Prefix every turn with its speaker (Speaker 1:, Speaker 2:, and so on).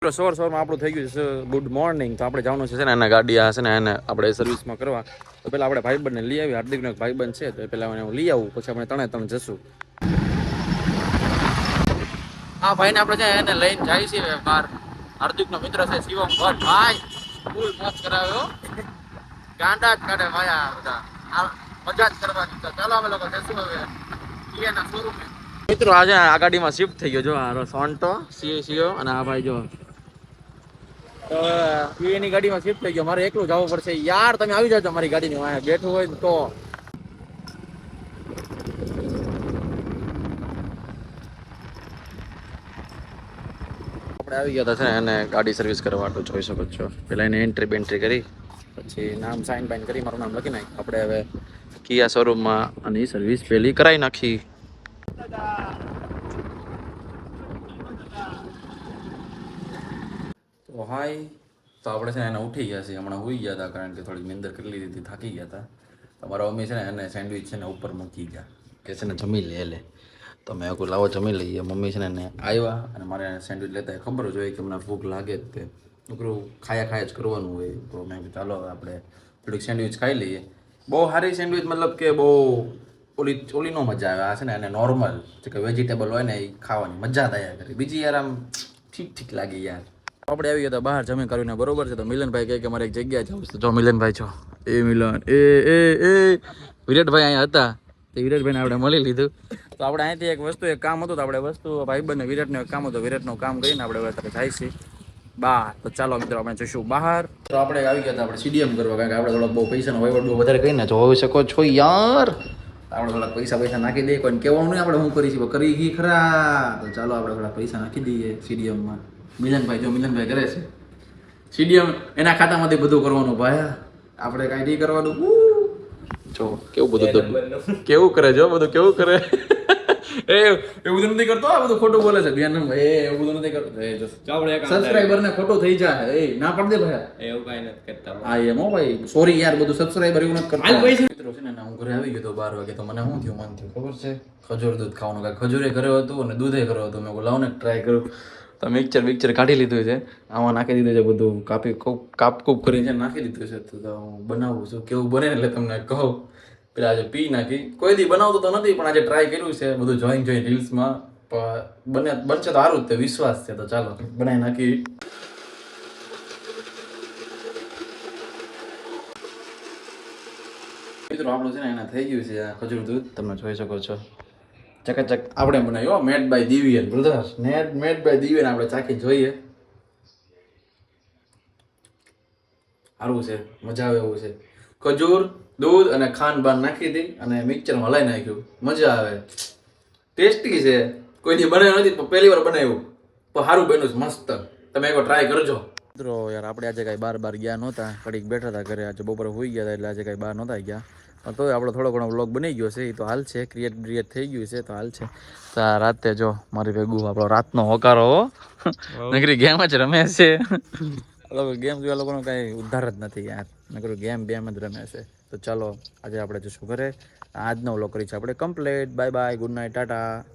Speaker 1: સવારમાં આપણું થઈ ગયું છે ગુડ મોર્નિંગ. તો આપણે જવાનું છે ને એને ગાડી આ છે ને એને આપણે સર્વિસમાં કરવા. તો પહેલાં આપણે ભાઈબંધને લઈ આવી. હાર્દિકનો એક ભાઈબંધ છે તો પહેલાં હું લઈ આવું, પછી આપણે ત્રણ જશું. આ ભાઈને આપણે છે એને લઈને જાય છે બહાર. હાર્દિકનો મિત્ર છે શિવમ ભટ્ટ. ભાઈ ફૂલ મોજ કરાવ્યો, ગાંડા જ કાઢે ભાઈ. આ બધા મજા જ કરવાની. તો ચાલો અમે લોકો જશું હવે કિયાના શોરૂમે. મિત્રો આજે આ ગાડીમાં શિફ્ટ થઈ ગયો. જો આ સોન્ટો સીઓ અને આ ભાઈ જો એની ગાડીમાં શિફ્ટ થઈ ગયો. મારે એકલું જવું પડશે યાર. તમે આવી જાજો મારી ગાડીની વાંહે બેઠું હોય તો. આપણે આવી ગયા હતા છે એને ગાડી સર્વિસ કરવા માટે. જોઈ શકો છો. પહેલાં એને એન્ટ્રી બેન્ટ્રી કરી, પછી નામ સાઇન બાઇન કરી, મારું નામ લખી નાખ્યું. આપણે હવે કિયા શોરૂમમાં આની સર્વિસ પહેલી કરાવી નાખી. તો હાય, તો આપણે છે ને એને ઉઠી ગયા છીએ. હમણાં હોઈ ગયા હતા કારણ કે થોડી નિંદર કરી લીધી હતી, થાકી ગયા હતા. તમારા મમ્મી છે ને એને સેન્ડવિચ છે ને ઉપર મૂકી ગયા કે છે ને જમી લે. તો મેં કોઈ લાવો જમી લઈએ. મમ્મી છે ને એને આવ્યા અને મારે સેન્ડવિચ લેતા ખબર જ હોય કે મને ભૂખ લાગે જ તે છોકરું ખાયા જ કરવાનું હોય. તો મેં કીધું ચાલો આપણે થોડીક સેન્ડવિચ ખાઈ લઈએ. બહુ સારી સેન્ડવિચ, મતલબ કે બહુ ઓલી નો મજા આવે. આ છે ને એને નોર્મલ જે કે વેજીટેબલ હોય ને એ ખાવાની મજા થયા કરે. બીજી યાર આમ ઠીક લાગે યાર. આપણે આવી ગયા હતા બહાર જમી કરીને, બરોબર છે. તો મિલનભાઈ કહે કે મારે એક જગ્યાએ જવું છે. જો મિલનભાઈ છો, એ મિલન એ વિરાટભાઈ અહીંયા હતા. તો વિરાટભાઈને આપણે મળી લીધું. તો આપણે અહીંથી એક કામ હતું. તો આપણે ભાઈબંધને વિરાટનું એક કામ હતું. વિરાટનું કામ કરીને આપણે અત્યારે જાય છીએ બહાર. તો ચાલો મિત્રો આપણે જઈશું બહાર. તો આપણે આવી ગયા હતા આપણે સીડીએમ કરવા, કારણ કે આપણે થોડોક બહુ પૈસાનો વહીવટ બહુ વધારે કરીને જોઈ શકો છો યાર. આપણે થોડાક પૈસા નાખી દઈએ. કોઈને કહેવાનું નહીં આપણે શું કરીશું, કરી ખરા. તો ચાલો આપણે થોડા પૈસા નાખી દઈએ સીડીએમમાં. મિલનભાઈ કરે છે સીડીએમ, એના ખાતામાંથી બધું કરવાનું ભાઈ. આપણે કાંઈ નહીં કરવાનું. જો કેવું બધું કેવું કરે, જો બધું કેવું કરે. એવું નથી કરતો, આ બધું ખોટું બોલે છે બેન. એવું બધું નથી કરતો. સબસ્ક્રાઇબર ને ખોટું થઈ જાય. ના પડ દે ભાઈ, એવું કઈ નથી કરતા. હા એમ હો ભાઈ, સોરી યાર. બધું સબસ્ક્રાઇબર એવું નથી કરતા. મિત્રો છે ને હું ઘરે આવી ગયો તો 12 વાગે. તો મને શું થયું, મન થયું ખબર છે, ખજૂર દૂધ ખાવાનું. કાંઈ ખજૂરે ઘરે હતું અને દૂધે ઘરે હતું. મેં લાવ ને ટ્રાય કરું. તો મિક્સર કાઢી લીધું છે, આમાં નાખી દીધું છે બધું. કાપકૂપ કરીને છે નાખી દીધું છે. તો હું બનાવું છું, કેવું બને એટલે તમને કહું. પેલા આજે પી નાખી. કોઈ દી બનાવતો તો નથી, પણ આજે ટ્રાય કર્યું છે બધું જોઈન રીલ્સમાં. બનશે તો સારું જ, તે વિશ્વાસ છે. તો ચાલો બનાવી નાખી. મિત્રો આપણું છે ને એને થઈ ગયું છે આ ખજૂર દૂધ. તમે જોઈ શકો છો. ચકાચક આપણે બનાવ્યો made by Divyan brothers. Made by Divyan આપણે ચાખી જોઈએ. સારું છે, મજા આવે એવું છે. ખજૂર, દૂધ અને ખાંડ બાન નાખી હતી અને મિક્સરમાં હલાઈ નાખ્યું. મજા આવે, ટેસ્ટી છે. કોઈ દી બનાવ્યું નથી, પણ પહેલી વાર બનાવ્યું. પણ સારું બન્યું છે, મસ્ત. તમે એકવાર ટ્રાય કરજો મિત્રો. યાર આપણે આજે કાંઈ બાર ગયા નહોતા, ઘડીક બેઠા હતા ઘરે. આજે બપોરે હોઈ ગયા હતા એટલે આજે કાંઈ બહાર નહોતા ગયા. પણ તો આપણો થોડો ઘણો વ્લોગ બની ગયો છે. એ તો હાલ છે, ક્રિએટ થઈ ગયું છે તો હાલ છે. તો આ રાતે જો મારી ભેગું આપણો રાતનો હોકારો નકરી ગેમ જ રમે છે. ગેમ જોયા લોકોનો કાંઈ ઉદ્ધાર જ નથી યાર. નકરું ગેમ જ રમે છે. તો ચાલો આજે આપણે જઈશું ઘરે. આજનો વ્લોગ કરી છે આપણે complete. Bye bye, good night, Tata.